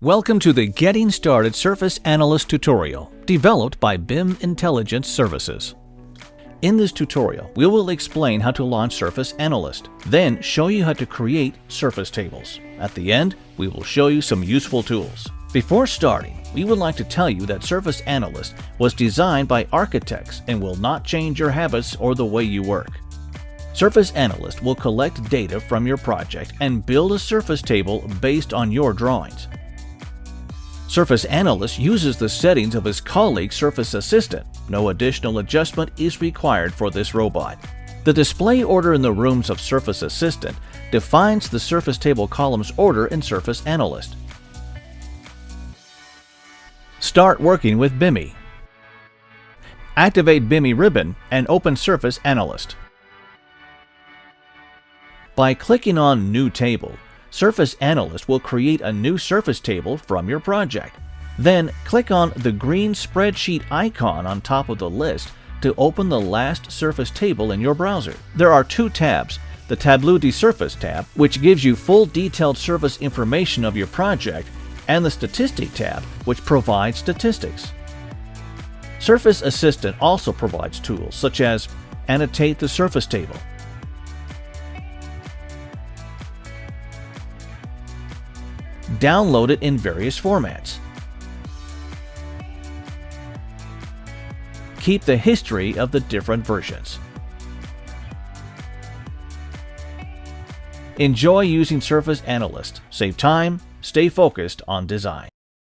Welcome to the Getting Started Surface Analyst tutorial, developed by BIM Intelligence Services. In this tutorial, we will explain how to launch Surface Analyst, then show you how to create surface tables. At the end, we will show you some useful tools. Before starting, we would like to tell you that Surface Analyst was designed by architects and will not change your habits or the way you work. Surface Analyst will collect data from your project and build a surface table based on your drawings. Surface Analyst uses the settings of his colleague Surface Assistant. No additional adjustment is required for this robot. The display order in the rooms of Surface Assistant defines the surface table columns order in Surface Analyst. Start working with BIMI. Activate BIMI ribbon and open Surface Analyst. By clicking on New Table, Surface Analyst will create a new surface table from your project. Then click on the green spreadsheet icon on top of the list to open the last surface table in your browser. There are two tabs: the Tableau de Surface tab, which gives you full detailed surface information of your project, and the Statistic tab, which provides statistics. Surface Assistant also provides tools such as annotate the surface table, download it in various formats, keep the history of the different versions. Enjoy using Surface Analyst. Save time, stay focused on design.